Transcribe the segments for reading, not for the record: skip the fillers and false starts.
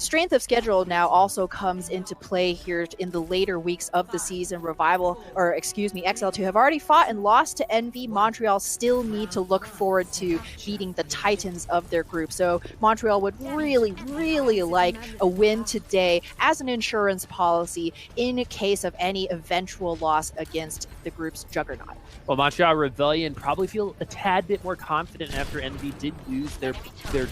strength of schedule now also comes into play here in the later weeks of the season. XL2 have already fought and lost to Envy. Montreal still need to look forward to beating the Titans of their group. So Montreal would really, really like a win today as an insurance policy in case of any eventual loss against the group's juggernaut. Well, Montreal Rebellion probably feel a tad bit more confident after Envy did lose their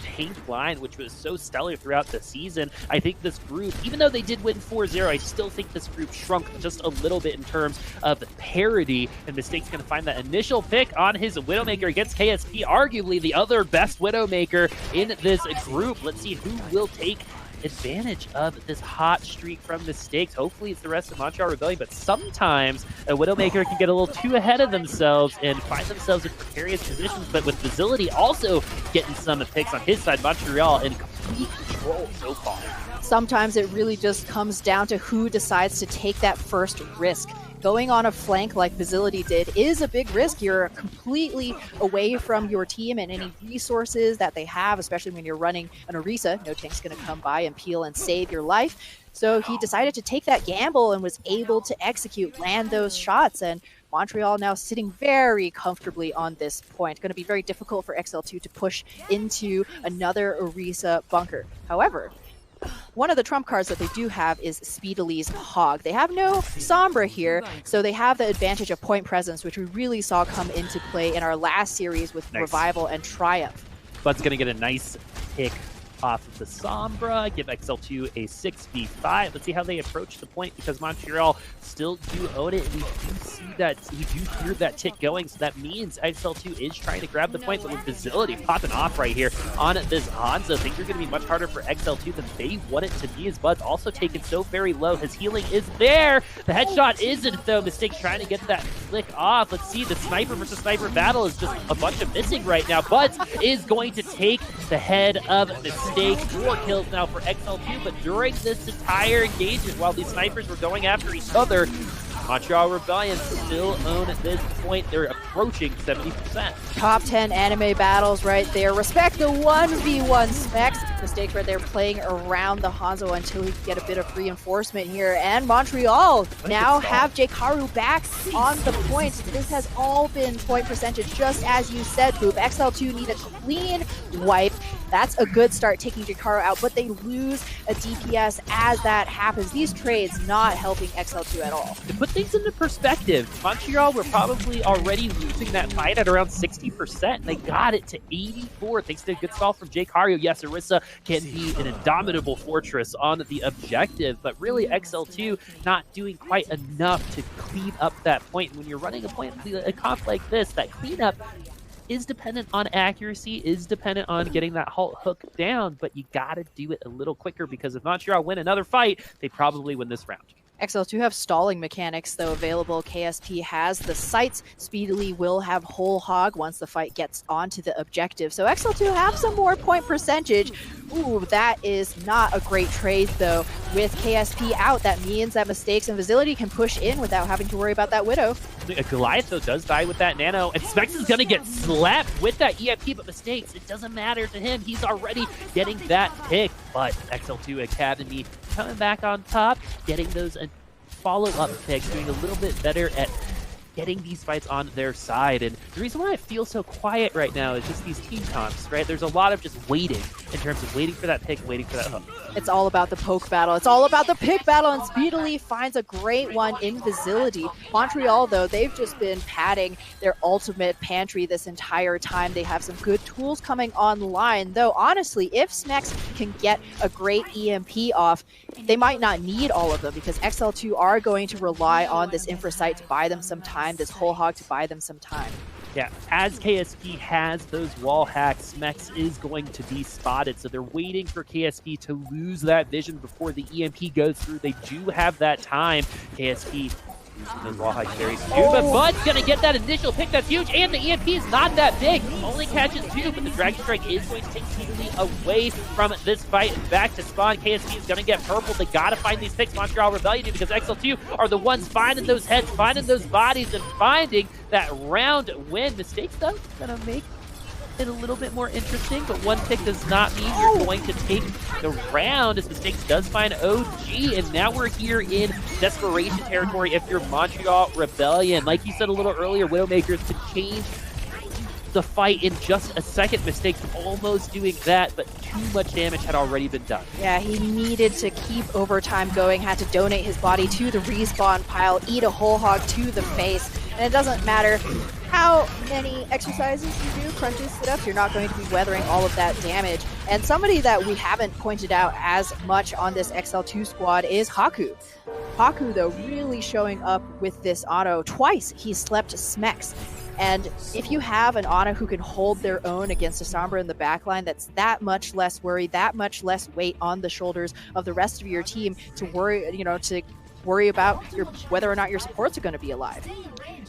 tank line, which was so stellar throughout the season. I think this group, even though they did win 4-0, I still think this group shrunk just a little bit in terms of parity, and Mistake's going to find that initial pick on his Widowmaker against KSP, arguably the other best Widowmaker in this group. Let's see who will take advantage of this hot streak from Mistakes. Hopefully it's the rest of Montreal Rebellion, but sometimes a Widowmaker can get a little too ahead of themselves and find themselves in precarious positions, but with Facility also getting some picks on his side, Montreal in complete control so far. Sometimes it really just comes down to who decides to take that first risk. Going on a flank like Facility did is a big risk. You're completely away from your team and any resources that they have, especially when you're running an Orisa. No tank's going to come by and peel and save your life. So he decided to take that gamble and was able to execute, land those shots. And Montreal now sitting very comfortably on this point. Going to be very difficult for XL2 to push into another Orisa bunker. However, one of the trump cards that they do have is Speedily's Hog. They have no Sombra here, so they have the advantage of point presence, which we really saw come into play in our last series with Revival and Triumph. Bud's going to get a nice pick off of the Sombra, give XL2 a 6v5. Let's see how they approach the point, because Montreal still do own it, and we do see that, we do hear that tick going, so that means XL2 is trying to grab the point, but with Facility popping off right here on this Hanzo, things are going to be much harder for XL2 than they want it to be. His Bud's also taken so very low. His healing is there. The headshot isn't, though. Mistake's trying to get that flick off. Let's see, the sniper versus sniper battle is just a bunch of missing right now. Buds is going to take the head of Mistake. 4 kills now for XL2, but during this entire engagement, while these snipers were going after each other, Montreal Rebellion still own at this point. They're approaching 70%. Top 10 anime battles right there. Respect the 1v1 specs. Mistakes right there playing around the Hanzo until he can get a bit of reinforcement here. And Montreal now have Jkaru back on the points. This has all been point percentage, just as you said, Boop. XL2 need a clean wipe. That's a good start, taking Jkaru out, but they lose a DPS as that happens. These trades not helping XL2 at all. To put things into perspective, Montreal were probably already losing that fight at around 60%. They got it to 84 thanks to a good stall from Jkaru. Yes, Orisa can be an indomitable fortress on the objective, but really XL2 not doing quite enough to clean up that point. When you're running a comp like this, that cleanup is dependent on accuracy, is dependent on getting that hook down, but you gotta do it a little quicker, because if Montreal win another fight, they probably win this round. XL2 have stalling mechanics, though, available. KSP has the sights. Speedily will have whole hog once the fight gets onto the objective. So XL2 have some more point percentage. Ooh, that is not a great trade, though. With KSP out, that means that Mistakes and Facility can push in without having to worry about that Widow. Goliath, though, does die with that Nano, and Specs is going to get slapped with that EMP, but Mistakes, it doesn't matter to him. He's already getting that pick, but XL2 Academy coming back on top, getting those follow-up picks, doing a little bit better at getting these fights on their side. And the reason why I feel so quiet right now is just these team comps, right? There's a lot of just waiting in terms of waiting for that pick, waiting for that hook. It's all about the poke battle. It's all about the pick battle, and Speedily finds a great one in Facility. Montreal, though, they've just been padding their ultimate pantry this entire time. They have some good tools coming online, though honestly, if Smex can get a great EMP off, they might not need all of them, because XL2 are going to rely on this Infrasight to buy them some time, this whole hog to buy them some time. Yeah, as KSP has those wall hacks, Smex is going to be spotted, so they're waiting for KSP to lose that vision before the EMP goes through. They do have that time. KSP using those wall hack carries too, but Bud's gonna get that initial pick. That's huge, and the EMP is not that big. Only catches 2, but the Dragon Strike is going to take Speedily away from this fight and back to spawn. KSP is gonna get purple. They gotta find these picks, Montreal Rebellion, because XL2 are the ones finding those heads, finding those bodies, and finding that round win. Mistakes, though, gonna make it a little bit more interesting, but one pick does not mean you're going to take the round, as Mistakes does find OG, and now we're here in desperation territory if you're Montreal Rebellion. Like you said a little earlier, Widowmakers could change the fight in just a second. Mistakes almost doing that, but too much damage had already been done. Yeah, he needed to keep overtime going, had to donate his body to the respawn pile, eat a whole hog to the face, and it doesn't matter how many exercises you do, crunches, sit-ups, you're not going to be weathering all of that damage. And somebody that we haven't pointed out as much on this XL2 squad is Haku. Haku, though, really showing up with this auto. Twice he slept Smex. And if you have an auto who can hold their own against a Sombra in the backline, that's that much less worry, that much less weight on the shoulders of the rest of your team to worry about whether or not your supports are going to be alive.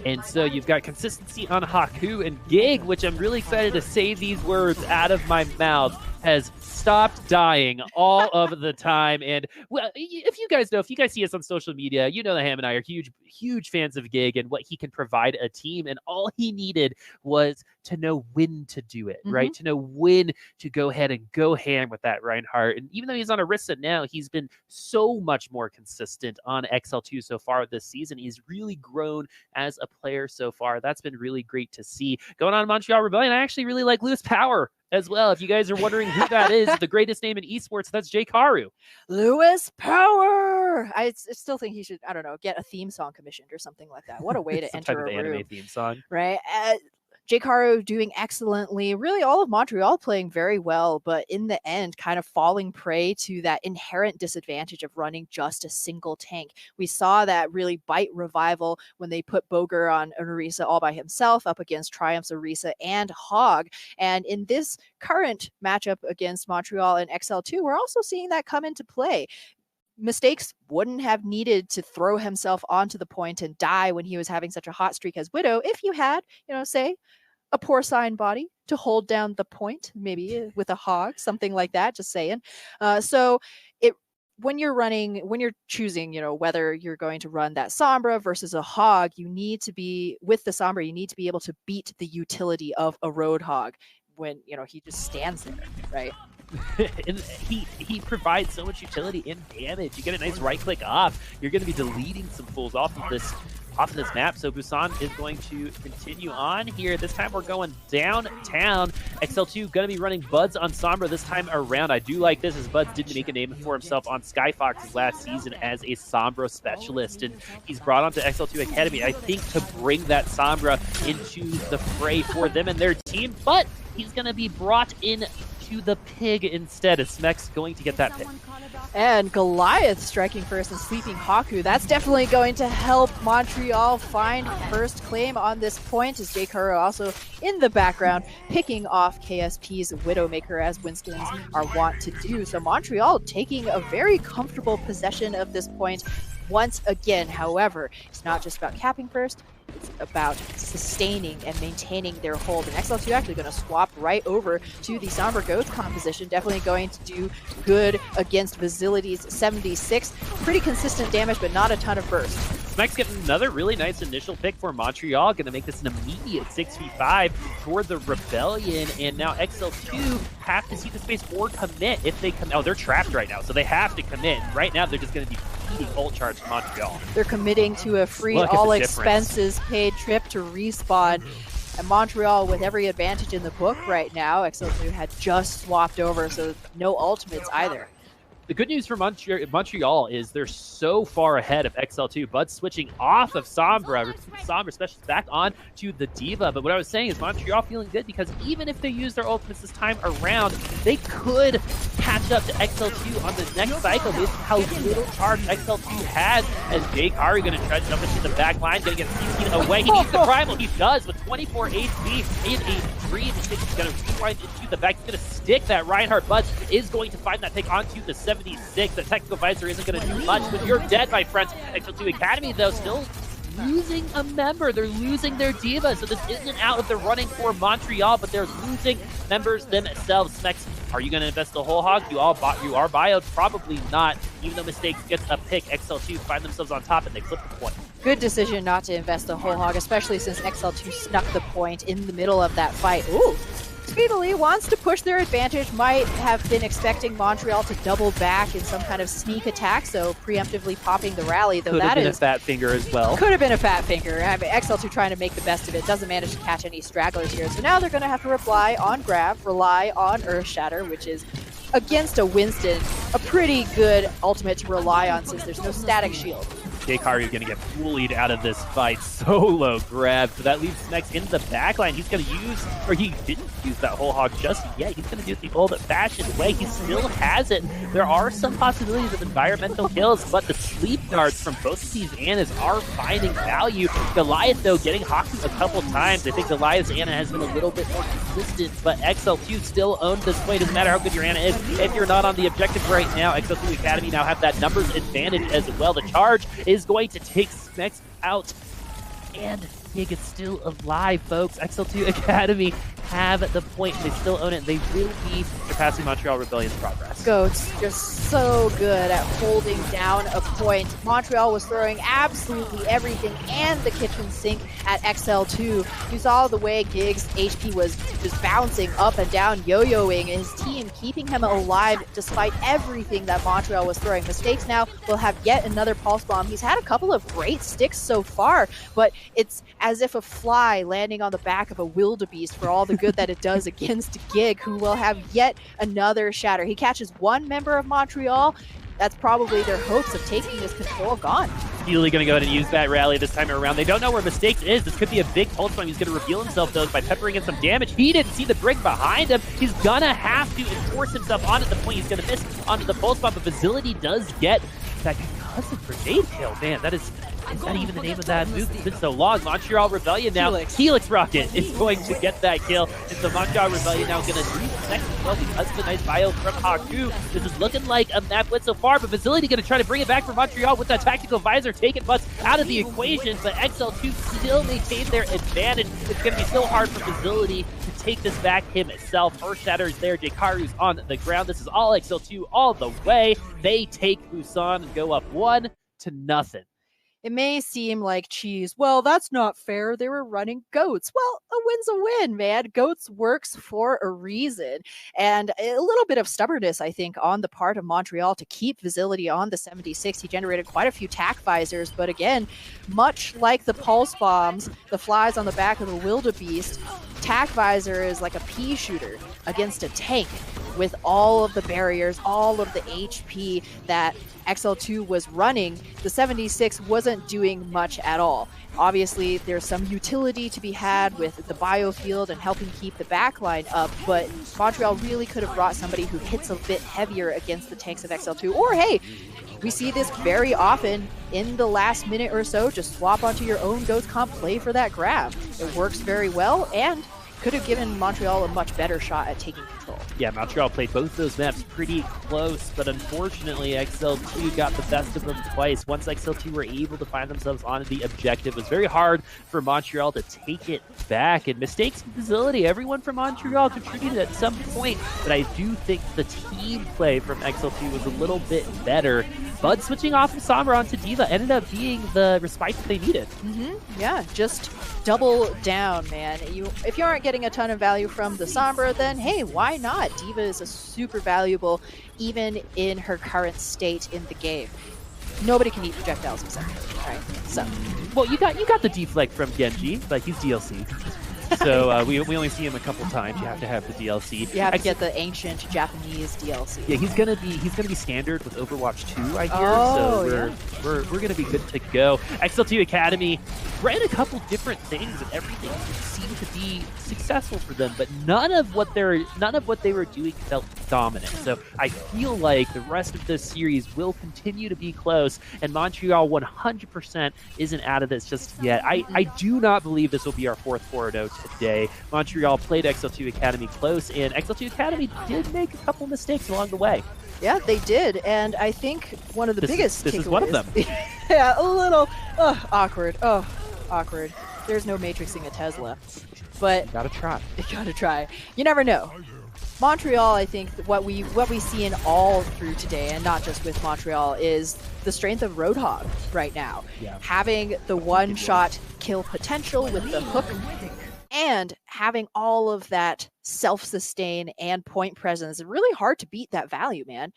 And so you've got consistency on Haku, and Gig, which I'm really excited to say these words out of my mouth, has stopped dying all of the time. And well, if you guys see us on social media, you know that Ham and I are huge fans of Gig and what he can provide a team. And all he needed was to know when to do it, right? To know when to go ahead and go ham with that Reinhardt. And even though he's on Orisa now, he's been so much more consistent on XL2 so far this season. He's really grown as a player so far. That's been really great to see. Going on Montreal Rebellion, I actually really like Lewis Power as well. If you guys are wondering who that is, the greatest name in esports, that's Jake Haru. Lewis Power! I still think he should, I don't know, get a theme song commissioned or something like that. What a way to enter type of a room. anime theme song. Right? Jake Haru doing excellently, really all of Montreal playing very well, but in the end kind of falling prey to that inherent disadvantage of running just a single tank. We saw that really bite revival when they put Boger on Orisa all by himself up against Triumph's Orisa and Hog. And in this current matchup against Montreal and XL2, we're also seeing that come into play. Mistakes wouldn't have needed to throw himself onto the point and die when he was having such a hot streak as Widow if you had, say, a porcine body to hold down the point, maybe with a hog, something like that, just saying. When you're choosing, whether you're going to run that Sombra versus a hog, you need to be, with the Sombra, you need to be able to beat the utility of a road hog when, he just stands there, right? And he provides so much utility in damage. You get a nice right click off. You're going to be deleting some fools off of this map. So Busan is going to continue on here. This time we're going downtown. XL2 going to be running Buds on Sombra this time around. I do like this, as Buds did make a name for himself on Skyfox's last season as a Sombra specialist, and he's brought onto XL2 Academy, I think, to bring that Sombra into the fray for them and their team, but he's going to be brought in to the pig instead, as Smex going to get that pick. And Goliath striking first and sweeping Haku. That's definitely going to help Montreal find first claim on this point, as Jake Haru also in the background picking off KSP's Widowmaker, as Winstons are wont to do. So Montreal taking a very comfortable possession of this point once again. However, it's not just about capping first, it's about sustaining and maintaining their hold. And XL2 actually going to swap right over to the Sombra Ghost composition. Definitely going to do good against Vasility's 76. Pretty consistent damage, but not a ton of burst. Smex getting another really nice initial pick for Montreal. Going to make this an immediate 6v5 for the Rebellion. And now XL2 have to see the space or commit. If they commit, they're trapped right now, so they have to commit. Right now, they're just going to be eating ult charge to Montreal. They're committing to a free, all expenses paid trip to respawn. And Montreal with every advantage in the book right now. XL2 had just swapped over, so no ultimates either. The good news for Montreal is they're so far ahead of XL2. Bud switching off of Sombra specialist back on to the Diva. But what I was saying is Montreal feeling good, because even if they use their ultimates this time around, they could catch up to XL2 on the next cycle based on how little charge XL2 has, as Jake Haru going to try to jump into the back line, going to get CC'd away. He needs the primal. He does with 24 HP in a 3. He's going to rewind into the back. He's going to stick that Reinhardt. Bud is going to find that pick onto the 76. The technical visor isn't going to do much, but you're dead, my friends. XL2 Academy, though, still losing a member. They're losing their Diva, so this isn't out of the running for Montreal, but they're losing members themselves. Smex, are you going to invest the whole hog? You are bioed? Probably not. Even though Mistakes gets a pick, XL2 find themselves on top, and they flip the point. Good decision not to invest the whole hog, especially since XL2 snuck the point in the middle of that fight. Ooh! Greedily wants to push their advantage, might have been expecting Montreal to double back in some kind of sneak attack, so preemptively popping the rally, though Could have that been is... a fat finger as well. Could have been a fat finger. I mean, XL2 trying to make the best of it, doesn't manage to catch any stragglers here, so now they're going to have to rely on Grab, rely on Earth Shatter, which is, against a Winston, a pretty good ultimate to rely on since there's no static shield. Jaykaru going to get bullied out of this fight. Solo grab. So that leaves Next into the backline. He's going to use, or he didn't use that whole hog just yet. He's going to do it the old-fashioned way. He still has it. There are some possibilities of environmental kills, but the sleep darts from both of these Annas are finding value. Goliath, though, getting hocked a couple times. I think Goliath's Anna has been a little bit more consistent, but XL2 still owns this play. Doesn't matter how good your Anna is. If you're not on the objective right now, XL2 Academy now have that numbers advantage as well. The charge is going to take Smex out, and Gig is still alive, folks. XL2 Academy have the point. They still own it. They will be surpassing Montreal Rebellion's progress. Goats just so good at holding down a point. Montreal was throwing absolutely everything and the kitchen sink at XL2. You saw the way Gig's HP was just bouncing up and down, yo-yoing, and his team keeping him alive despite everything that Montreal was throwing. Mistakes now will have yet another pulse bomb. He's had a couple of great sticks so far, but it's as if a fly landing on the back of a wildebeest for all the good that it does against Gig, who will have yet another shatter. He catches one member of Montreal. That's probably their hopes of taking this control gone. Healy going to go ahead and use that rally this time around. They don't know where Mistakes is. This could be a big pulse bomb. He's going to reveal himself, though, by peppering in some damage. He didn't see the brig behind him. He's going to have to enforce himself onto the point. He's going to miss onto the pulse bomb, but Facility does get that concussive grenade kill. Man, that is that even the name of that move? It's been so long. Montreal Rebellion now. Helix Rocket is going to get that kill. And so Montreal Rebellion now going to do the second kill because of the nice bio from Haku. This is looking like a map win so far, but Facility going to try to bring it back for Montreal with that tactical visor, taking butts out of the equation, but XL2 still maintain their advantage. It's going to be so hard for Facility to take this back himself. Earth Shatter is there. Jaykaru's on the ground. This is all XL2 all the way. They take Busan and go up 1-0. It may seem like cheese. Well, that's not fair. They were running goats. Well, a win's a win, man. Goats works for a reason. And a little bit of stubbornness, I think, on the part of Montreal to keep Facility on the 76. He generated quite a few tack visors. But again, much like the pulse bombs, the flies on the back of the wildebeest, tack visor is like a pea shooter against a tank with all of the barriers, all of the HP that XL2 was running. The 76 wasn't doing much at all. Obviously, there's some utility to be had with the biofield and helping keep the backline up, but Montreal really could have brought somebody who hits a bit heavier against the tanks of XL2. Or hey, we see this very often in the last minute or so. Just swap onto your own Goats comp, play for that grab. It works very well and could have given Montreal a much better shot at taking control. Yeah, Montreal played both those maps pretty close, but unfortunately XL2 got the best of them twice. Once XL2 were able to find themselves on the objective, it was very hard for Montreal to take it back. And mistakes in Facility, everyone from Montreal contributed at some point, but I do think the team play from XL2 was a little bit better. Bud switching off from Sombra onto D.Va ended up being the respite that they needed. Yeah, just double down, man. If you aren't getting a ton of value from the Sombra, then hey, why not? D.Va is a super valuable, even in her current state in the game. Nobody can eat projectiles except her, right? So, well, you got the deflect from Genji, but he's DLC. So we only see him a couple times. You have to have the DLC. You have to get the ancient Japanese DLC. Yeah, he's gonna be standard with Overwatch 2, I hear. Oh, so we're gonna be good to go. XL2 Academy ran a couple different things, and everything seemed to be successful for them. But none of what they were doing felt dominant. So I feel like the rest of this series will continue to be close, and Montreal 100% isn't out of this just yet. I do not believe this will be our fourth 4-0 today. Montreal played XL2 Academy close, and XL2 Academy did make a couple mistakes along the way. Yeah, they did, and I think one of the biggest This is one of them. Yeah, a little awkward. Oh, awkward. There's no matrixing a Tesla, but You gotta try. you gotta try. You never know. Montreal, I think what we see in all through today, and not just with Montreal, is the strength of Roadhog right now. Yeah. Having the one-shot kill potential with the hook And having all of that self-sustain and point presence is really hard to beat that value, man.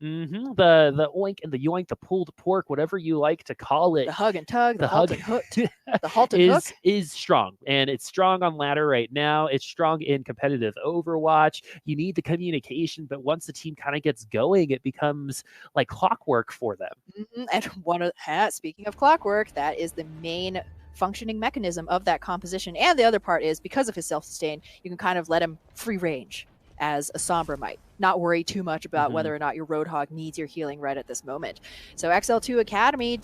The oink and the yoink, the pulled pork, whatever you like to call it. The hug and tug, the halt and hook, the halt and hook is strong, and it's strong on ladder right now. It's strong in competitive Overwatch. You need the communication, but once the team kind of gets going, it becomes like clockwork for them. And speaking of clockwork, that is the main functioning mechanism of that composition. And the other part is, because of his self-sustain, you can kind of let him free range as a Sombra might. Not worry too much about whether or not your Roadhog needs your healing right at this moment. So XL2 Academy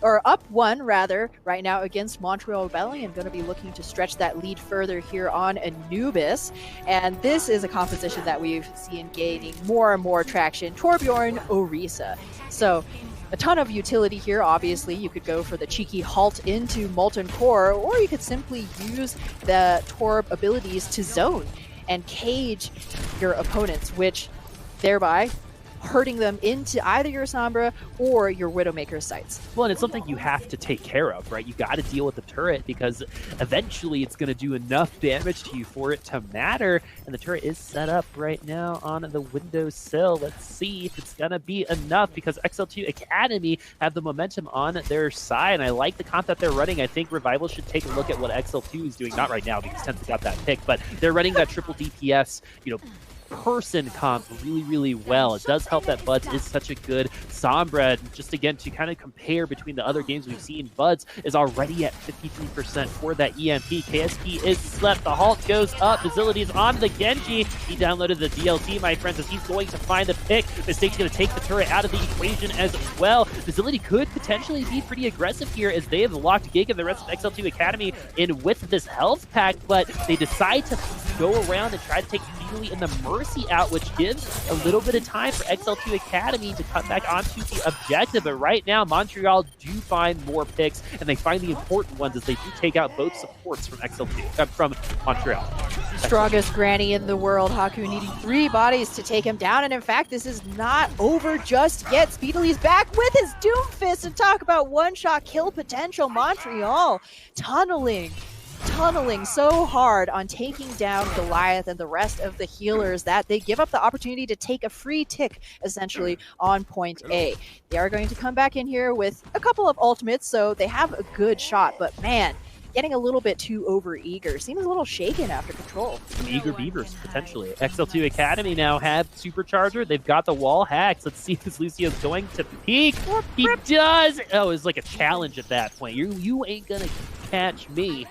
up 1 rather, right now against Montreal Rebellion, going to be looking to stretch that lead further here on Anubis. And this is a composition that we've seen gaining more and more traction. Torbjorn Orisa. So a ton of utility here. Obviously, you could go for the cheeky halt into Molten Core, or you could simply use the Torb abilities to zone and cage your opponents, which thereby hurting them into either your Sombra or your Widowmaker's sights. Well, and it's something you have to take care of, right? You got to deal with the turret because eventually it's going to do enough damage to you for it to matter. And the turret is set up right now on the windowsill. Let's see if it's going to be enough, because XL2 Academy have the momentum on their side. And I like the comp that they're running. I think Revival should take a look at what XL2 is doing. Not right now because Tense got that pick, but they're running that triple DPS, person comp really well. It does help that Buds is such a good Sombra. Just again, to kind of compare between the other games we've seen, Buds is already at 53% for that EMP. KSP is slept. The halt goes up. Facility is on the Genji. He downloaded the DLC, my friends, as he's going to find the pick. Mistake's going to take the turret out of the equation as well. Facility could potentially be pretty aggressive here, as they have locked Gig and the rest of XL2 Academy in with this health pack, but they decide to go around and try to take Feely and the Mercy out, which gives a little bit of time for XL2 Academy to cut back onto the objective. But right now, Montreal do find more picks, and they find the important ones as they do take out both supports from from Montreal. Strongest granny in the world, Haku needing 3 bodies to take him down. And in fact, this is not over just yet. Speedily's back with his Doomfist, and talk about one-shot kill potential. Montreal tunneling so hard on taking down Goliath and the rest of the healers that they give up the opportunity to take a free tick, essentially, on point A. They are going to come back in here with a couple of ultimates, so they have a good shot, but man, getting a little bit too over-eager. Seems a little shaken after control. Some eager beavers, potentially. XL2 Academy now have Supercharger. They've got the wall hacks. Let's see if this Lucio's going to peek. He does! Oh, it was like a challenge at that point. You ain't gonna catch me.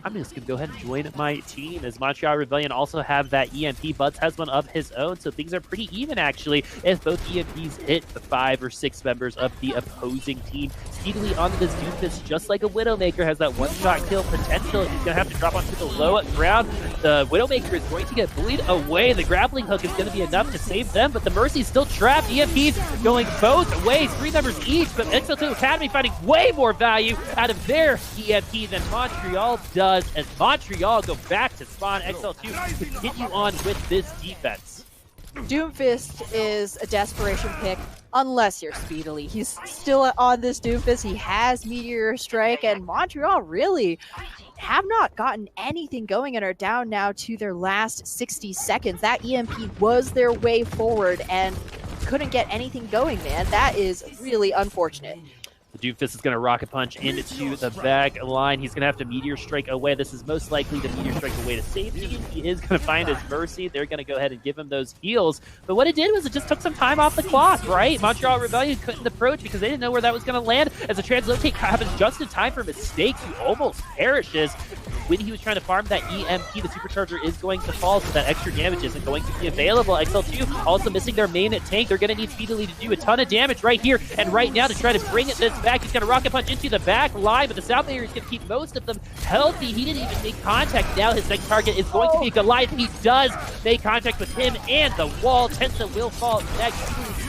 I'm just going to go ahead and join my team, as Montreal Rebellion also have that EMP. Buds has one of his own, so things are pretty even, actually, if both EMPs hit the 5 or 6 members of the opposing team. Speedily onto this Doomfist, just like a Widowmaker, has that one-shot kill potential. He's going to have to drop onto the low ground. The Widowmaker is going to get bullied away. The grappling hook is going to be enough to save them, but the Mercy's still trapped. EMPs going both ways, 3 members each, but XL2 Academy finding way more value out of their EMP than Montreal does, as Montreal go back to spawn. XL2 continue on with this defense. Doomfist is a desperation pick, unless you're Speedily. He's still on this Doomfist. He has Meteor Strike, and Montreal really have not gotten anything going and are down now to their last 60 seconds. That EMP was their way forward and couldn't get anything going, man. That is really unfortunate. The Doomfist is going to rocket punch into the back line. He's going to have to Meteor Strike away. This is most likely the Meteor Strike away to safety. He is going to find his Mercy. They're going to go ahead and give him those heals. But what it did was it just took some time off the clock, right? Montreal Rebellion couldn't approach because they didn't know where that was going to land, as the translocate happens just in time for Mistake, who almost perishes. When he was trying to farm that EMP, the Supercharger is going to fall, so that extra damage isn't going to be available. XL2 also missing their main tank. They're going to need Speedily to do a ton of damage right here and right now to try to bring this back. He's going to rocket punch into the back line, but the South Layer is going to keep most of them healthy. He didn't even make contact. Now his next target is going to be Goliath. He does make contact with him and the wall. Tensa will fall next.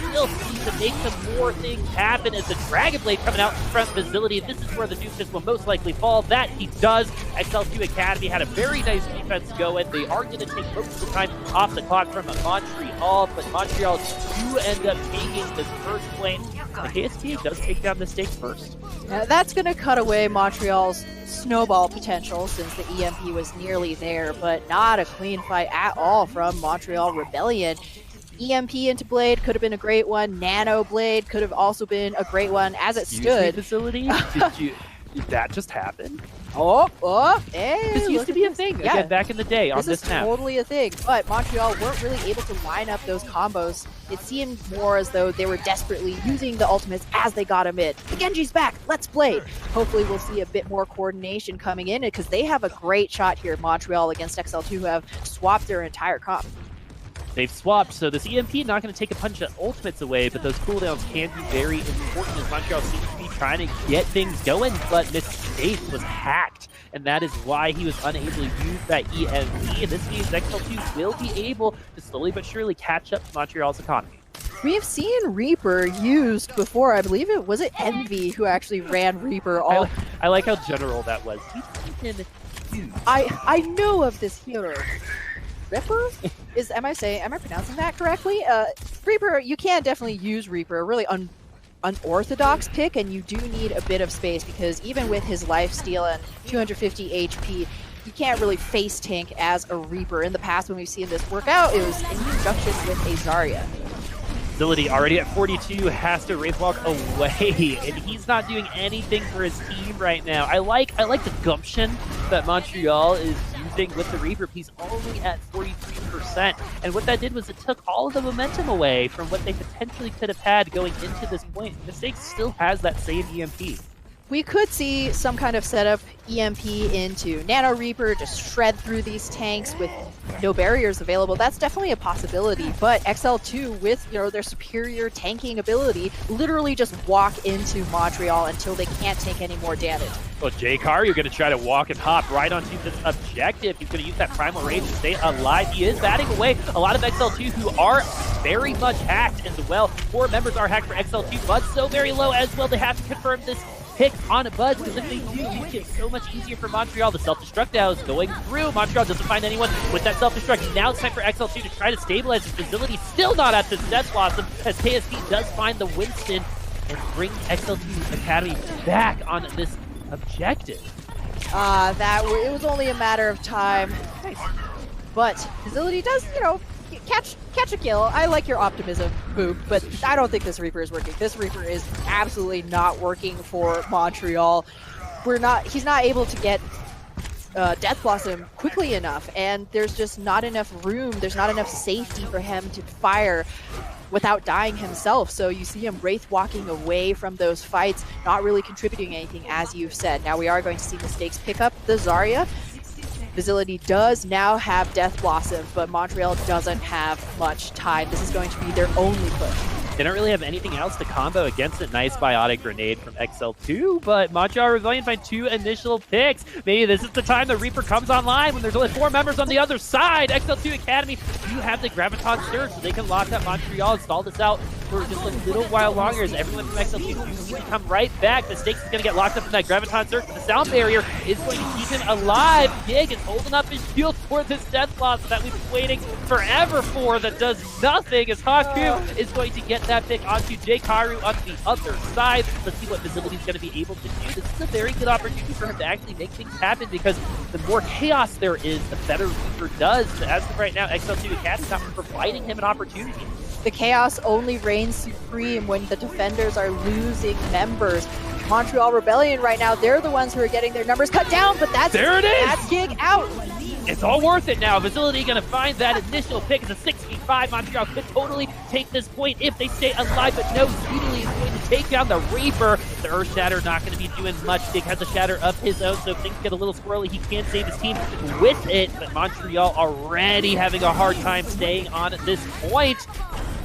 still need to make some more things happen as the Dragon Blade coming out in front of Facility. This is where the Doofus will most likely fall. That he does. XL2 Academy had a very nice defense going. They are going to take most of the time off the clock from Montreal, but Montreal do end up taking this first plane. The KST does take down the stakes first. That's going to cut away Montreal's snowball potential since the EMP was nearly there, but not a clean fight at all from Montreal Rebellion. EMP into Blade could have been a great one. Nano Blade could have also been a great one as it stood. Facility? Did that just happen? Hey, this used to be a thing again back in the day on this map. This is totally a thing, but Montreal weren't really able to line up those combos. It seemed more as though they were desperately using the ultimates as they got them in. The Genji's back, let's play. Hopefully we'll see a bit more coordination coming in because they have a great shot here, Montreal against XL2, who have swapped their entire comp. They've swapped, so this EMP not going to take a bunch of ultimates away, but those cooldowns can be very important as Montreal seems to be trying to get things going, but Mistake was hacked, and that is why he was unable to use that EMP. And this means XL2 will be able to slowly but surely catch up to Montreal's economy. We've seen Reaper used before. I believe it was Evie who actually ran Reaper. I like how general that was. I know of this hero. Ripper? Am I pronouncing that correctly? Reaper, you can definitely use Reaper, a really unorthodox pick, and you do need a bit of space because even with his lifesteal and 250 HP, you can't really face tank as a Reaper. In the past, when we've seen this work out, it was in conjunction with a Zarya. Facility already at 42 has to Wraith Walk away, and he's not doing anything for his team right now. I like the gumption that Montreal is using with the Reaper. He's only at 43%, and what that did was it took all of the momentum away from what they potentially could have had going into this point. Mistake still has that same EMP. We could see some kind of setup EMP into Nano Reaper, just shred through these tanks with no barriers available. That's definitely a possibility, but XL2 with their superior tanking ability literally just walk into Montreal until they can't take any more damage. Well, J-Car, you're going to try to walk and hop right onto this objective. He's going to use that Primal Rage to stay alive. He is batting away a lot of XL2 who are very much hacked as well. 4 members are hacked for XL2, but so very low as well. They have to confirm this pick on a Buzz, because if they do, make it so much easier for Montreal. The self-destruct now is going through. Montreal doesn't find anyone with that self-destruct. Now it's time for XL2 to try to stabilize his facility. Still not at this Death Blossom, as KST does find the Winston and brings XL2 Academy back on this objective. It was only a matter of time. Nice. But Facility does, catch a kill. I like your optimism, Boop, but I don't think this Reaper is working. This Reaper is absolutely not working for Montreal. He's not able to get Death Blossom quickly enough, and there's just not enough room. There's not enough safety for him to fire without dying himself. So you see him Wraith walking away from those fights, not really contributing anything, as you've said. Now we are going to see Mistakes pick up the Zarya. Facility does now have Death Blossom, but Montreal doesn't have much time. This is going to be their only push. They don't really have anything else to combo against a nice biotic grenade from XL2, but Montreal Rebellion find 2 initial picks. Maybe this is the time the Reaper comes online when there's only 4 members on the other side. XL2 Academy do have the Graviton Surge, so they can lock up Montreal and stall this out for just a little while longer as everyone from XL2 do need to come right back. Mistakes is going to get locked up in that Graviton Surge, but the sound barrier is going to keep him alive. Gig is holding up his shield for this Death Loss that we've been waiting forever for that does nothing, as Haku is going to get that pick onto J-Karu on the other side. Let's see what Facility is going to be able to do. This is a very good opportunity for him to actually make things happen, because the more chaos there is, the better Reaper does. But as of right now, XL2 Academy is not providing him an opportunity. The chaos only reigns supreme when the defenders are losing members. Montreal Rebellion right now, they're the ones who are getting their numbers cut down, but that's Gig out. It's all worth it now. Facility going to find that initial pick. It's a 65. Montreal could totally take this point if they stay alive, but no, Speedily is going to take down the Reaper. The Earth Shatter not going to be doing much. Dig has a Shatter of his own, so if things get a little squirrely, he can save his team with it, but Montreal already having a hard time staying on this point.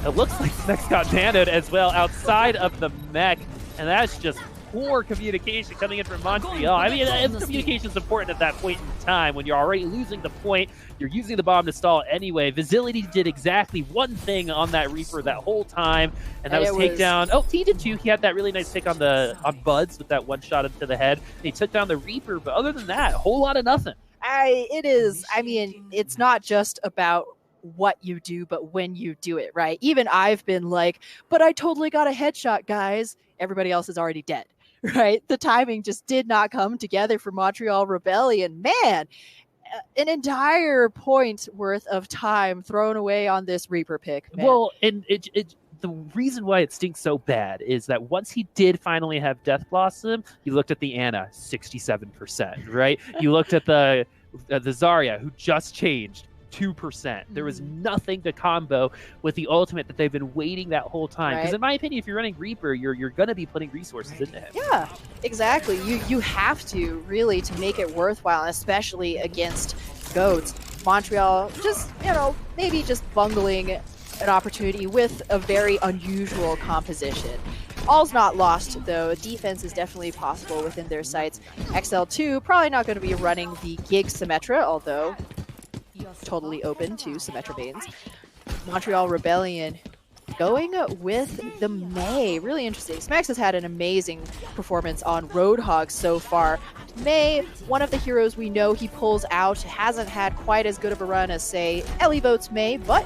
It looks like the mech got nanoed as well outside of the mech, and that's just poor communication coming in from Montreal. I mean, communication is important at that point in time when you're already losing the point. You're using the bomb to stall anyway. Visibility did exactly one thing on that Reaper that whole time, and that was takedown. Oh, he did too. He had that really nice pick on Buds with that one shot into the head. And he took down the Reaper, but other than that, a whole lot of nothing. I mean, it's not just about what you do, but when you do it, right? Even I've been like, but I totally got a headshot, guys. Everybody else is already dead, right? The timing just did not come together for Montreal Rebellion. Man, an entire point worth of time thrown away on this Reaper pick, man. Well, and the reason why it stinks so bad is that once he did finally have Death Blossom, you looked at the Ana, 67%, right? You looked at the Zarya, who just changed, 2%. There was nothing to combo with the ultimate that they've been waiting that whole time. Because in my opinion, if you're running Reaper, you're going to be putting resources into him. Yeah, exactly. You have to, really, to make it worthwhile, especially against GOATs. Montreal just, maybe just bungling an opportunity with a very unusual composition. All's not lost, though. Defense is definitely possible within their sights. XL2 probably not going to be running the Gig Symmetra, although totally open to Symmetra Banes. Montreal Rebellion going with the Mei. Really interesting. Smax has had an amazing performance on Roadhog so far. Mei, one of the heroes we know he pulls out, hasn't had quite as good of a run as, say, Ellie votes Mei, but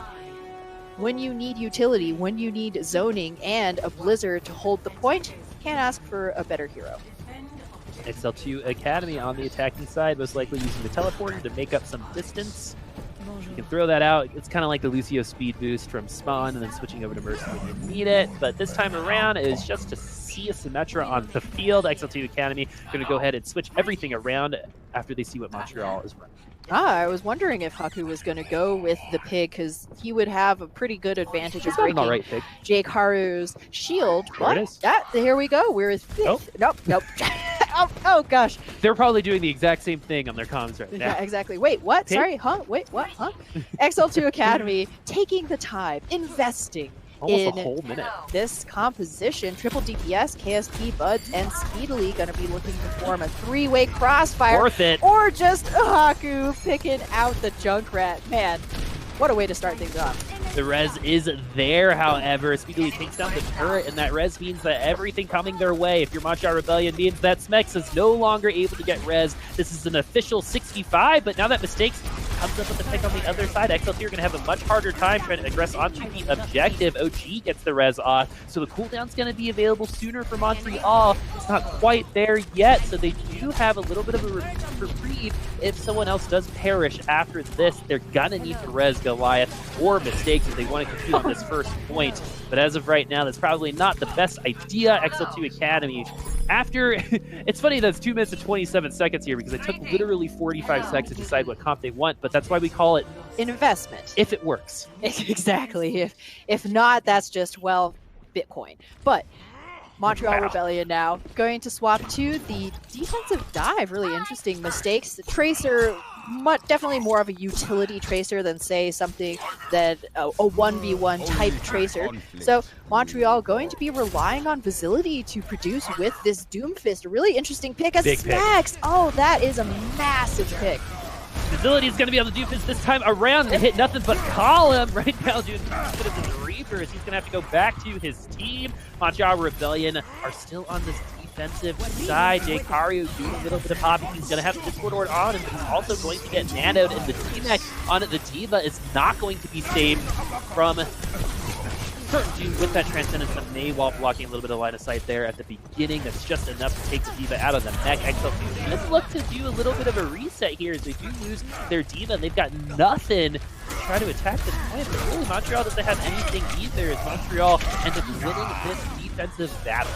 when you need utility, when you need zoning and a Blizzard to hold the point, can't ask for a better hero. XL2 Academy on the attacking side, most likely using the teleporter to make up some distance. You can throw that out. It's kind of like the Lucio speed boost from Spawn and then switching over to Mercy when you need it. But this time around is just to see a Symmetra on the field. XL2 Academy going to go ahead and switch everything around after they see what Montreal is running. I was wondering if Haku was going to go with the pig, because he would have a pretty good advantage of breaking Jake Haru's shield. But here we go. We're fifth. Nope. Oh, gosh. They're probably doing the exact same thing on their comms right now. Yeah, exactly. Wait, what? Pig? Sorry, huh? Wait, what? Huh? XL2 Academy taking the time, investing almost a whole minute. This composition. Triple DPS, KSP, Buds, and Speedily going to be looking to form a three-way crossfire. Worth it. Or just Haku picking out the Junkrat. Man, what a way to start things off. The res is there, however. Speedily takes down the turret, and that res means that everything coming their way, if you're Montreal Rebellion, means that Smex is no longer able to get res. This is an official 65, but now that Mistakes comes up with the pick on the other side, XL2 are going to have a much harder time trying to aggress onto the objective. OG gets the res off, so the cooldown's going to be available sooner for Montreal. It's not quite there yet, so they do have a little bit of a reprieve. If someone else does perish after this, they're going to need to res Goliath or Mistakes if they want to compete on this first point. But as of right now, that's probably not the best idea. XL2 Academy, after it's funny that it's 2 minutes and 27 seconds here, because it took literally 45 seconds to decide what comp they want, but that's why we call it an investment. If it works. Exactly. If not, that's just, well, Bitcoin. But Montreal Rebellion now going to swap to the defensive dive. Really interesting. Mistakes. The Tracer, definitely more of a utility Tracer than, say, something that a 1v1 type Tracer. So Montreal going to be relying on Visibility to produce with this Doomfist. A really interesting pick as Smax. Oh, that is a massive pick. Visibility is going to be able to do this time around and hit nothing but column right now, doing a bit of his Reapers. He's going to have to go back to his team. Montreal Rebellion are still on this defensive side. Jake Haru doing a little bit of popping. He's going to have the Discord Orb on him, but he's also going to get nanoed, and the D-Mac on it. The D.Va is not going to be saved from certainty with that Transcendence of Mei while blocking a little bit of line of sight there at the beginning. That's just enough to take the D.Va out of the neck. XL2 does look to do a little bit of a reset here as they do lose their D.Va, and they've got nothing to try to attack this point. But really, Montreal doesn't have anything either, as Montreal ends up winning this defensive battle.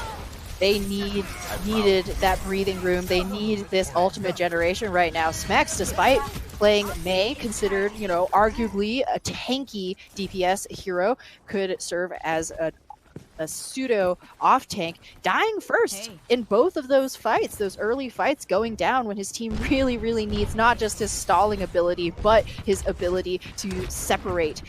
They needed that breathing room. They need this ultimate generation right now. Smax, despite playing Mei, considered, arguably a tanky DPS hero, could serve as a pseudo off tank, dying first in both of those fights, those early fights, going down when his team really, really needs not just his stalling ability, but his ability to separate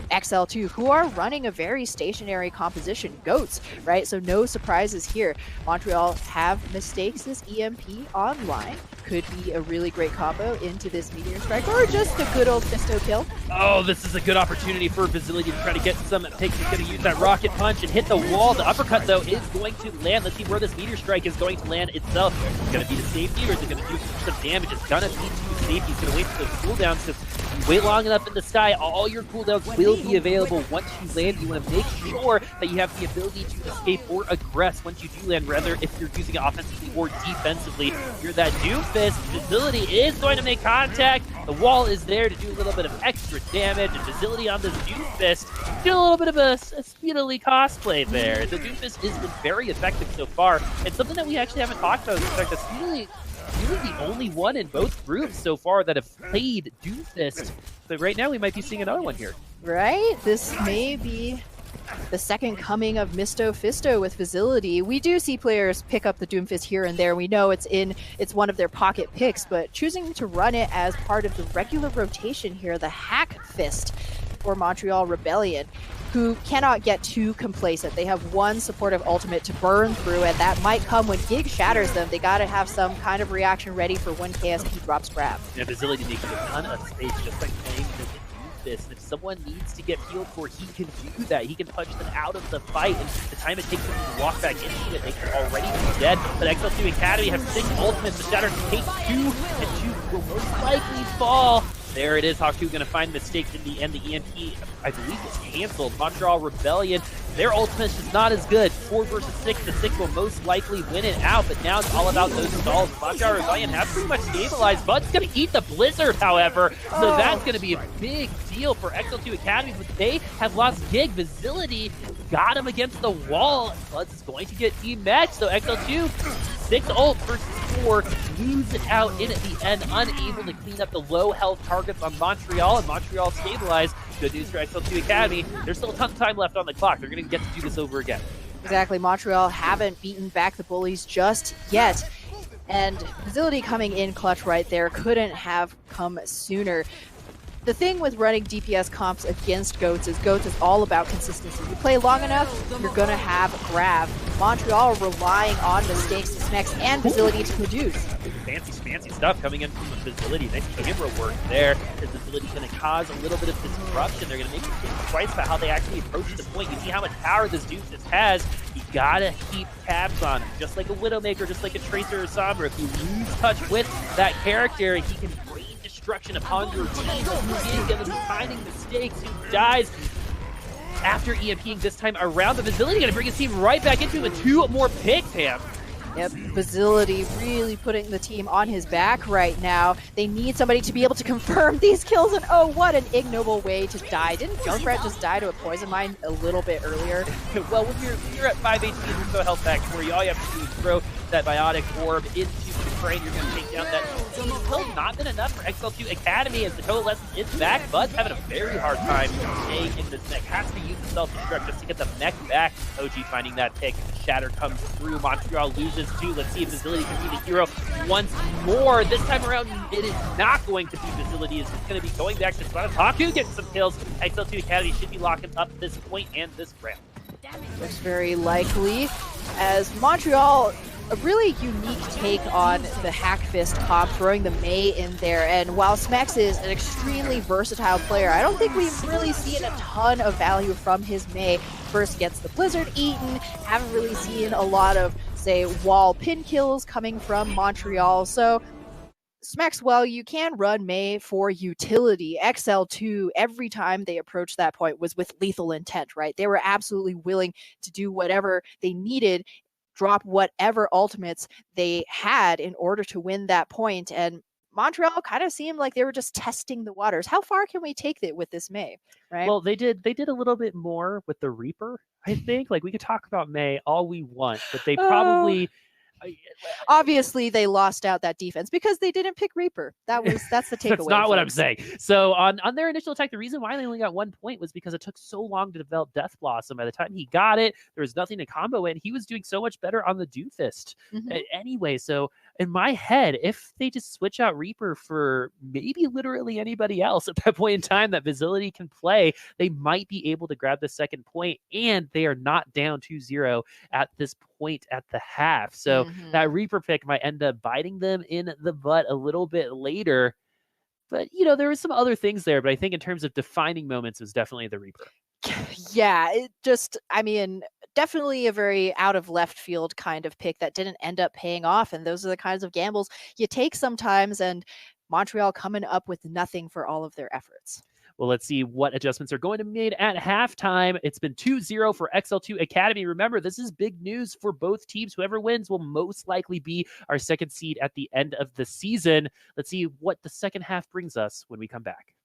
XL2, who are running a very stationary composition, goats, right? So no surprises here. Montreal have Mistakes' EMP online. Could be a really great combo into this Meteor Strike, or just a good old Fisto kill. Oh, this is a good opportunity for Facility to try to get some picks. He's going to use that Rocket Punch and hit the wall. The uppercut, though, is going to land. Let's see where this Meteor Strike is going to land itself. Is it going to be the safety, or is it going to do some damage? It's going to be to safety. He's going to wait for those cooldowns, because you wait long enough in the sky, all your cooldowns will be available. Once you land, you want to make sure that you have the ability to escape or aggress once you do land, rather if you're using it offensively or defensively. You're that Doomfist. Facility is going to make contact. The wall is there to do a little bit of extra damage, and Facility on this Doomfist do a little bit of a speedily cosplay there. The Doomfist has been very effective so far, and something that we actually haven't talked about is the fact that Speedily really the only one in both groups so far that have played Doomfist. But right now we might be seeing another one here. Right? This may be the second coming of Misto Fisto with Facility. We do see players pick up the Doomfist here and there. We know it's one of their pocket picks, but choosing to run it as part of the regular rotation here, the Hack Fist for Montreal Rebellion, who cannot get too complacent. They have one supportive ultimate to burn through, and that might come when Gig shatters them. They gotta have some kind of reaction ready for when KSP drops grab. Yeah, Facility making a ton of space, just like playing this. And if someone needs to get healed for, he can do that. He can punch them out of the fight, and the time it takes them to walk back into it, they can already be dead. But XL2 Academy have 6 ultimates. The Shatter can take 2, and 2 will most likely fall. There it is. Haku going to find Mistakes in the end. The EMP, I believe, is canceled. Montreal Rebellion, their ultimate is not as good. 4 versus 6. The 6 will most likely win it out, but now it's all about those stalls. Montreal Rebellion has pretty much stabilized. Bud's going to eat the Blizzard, however, so that's going to be a big deal for XL2 Academy, but they have lost Gig. Facility got him against the wall. Bud's is going to get team-matched, so XL2, 6 ult versus 4, lose it out in at the end, unable to clean up the low health targets on Montreal, and Montreal stabilized. Good news for XL2 Academy. There's still a ton of time left on the clock. They're going to get to do this over again. Exactly. Montreal haven't beaten back the bullies just yet. And Facility coming in clutch right there couldn't have come sooner. The thing with running DPS comps against Goats is all about consistency. You play long enough, you're going to have grab. Montreal relying on Mistakes, Smacks, and Facility to produce. Fancy stuff coming in from the Facility. Nice camera work there. The Facility going to cause a little bit of disruption. They're going to make you think twice about how they actually approach the point. You see how much power this Doomfist has. You got to keep tabs on him. Just like a Widowmaker, just like a Tracer or Sombra. If you lose touch with that character, he can destruction upon your team. He's going to be finding Mistakes, who dies after EMPing this time around. The Facility going to bring his team right back into it with 2 more picks, Ham. Yep, Facility really putting the team on his back right now. They need somebody to be able to confirm these kills, and oh, what an ignoble way to die. Didn't Junkrat just die to a poison mine a little bit earlier? Well, when you're at 5 HP and there's no health back for you, all you have to do is throw that biotic orb into the brain. You're going to take down that. It's still not been enough for XL2 Academy as the total essence is back. Bud's having a very hard time staying in this mech. Has to use the self-destruct just to get the mech back. OG finding that pick. Shatter comes through. Montreal loses 2. Let's see if Facility can be the hero once more. This time around, it is not going to be Facility. It's just going to be going back to Spawn. Haku getting some kills. XL2 Academy should be locking up this point and this round. Looks very likely as Montreal, a really unique take on the Hack Fist comp, throwing the Mei in there. And while Smex is an extremely versatile player, I don't think we've really seen a ton of value from his Mei. First gets the Blizzard eaten, haven't really seen a lot of, say, wall pin kills coming from Montreal. So Smex, well, you can run Mei for utility. XL2, every time they approached that point, was with lethal intent, right? They were absolutely willing to do whatever they needed, drop whatever ultimates they had in order to win that point. And Montreal kind of seemed like they were just testing the waters. How far can we take it with this Mei, right? Well, they did a little bit more with the Reaper, I think. Like, we could talk about Mei all we want, but they probably... Obviously, they lost out that defense because they didn't pick Reaper. That's the takeaway. That's not what I'm saying. So on their initial attack, the reason why they only got 1 point was because it took so long to develop Death Blossom. By the time he got it, there was nothing to combo it. He was doing so much better on the Doomfist anyway. So in my head, if they just switch out Reaper for maybe literally anybody else at that point in time that Visibility can play, they might be able to grab the second point, and they are not down 2-0 at this point at the half. So that Reaper pick might end up biting them in the butt a little bit later. But, there were some other things there, but I think in terms of defining moments, it was definitely the Reaper. Yeah, definitely a very out of left field kind of pick that didn't end up paying off. And those are the kinds of gambles you take sometimes. And Montreal coming up with nothing for all of their efforts. Well, let's see what adjustments are going to be made at halftime. It's been 2-0 for XL2 Academy. Remember, this is big news for both teams. Whoever wins will most likely be our second seed at the end of the season. Let's see what the second half brings us when we come back.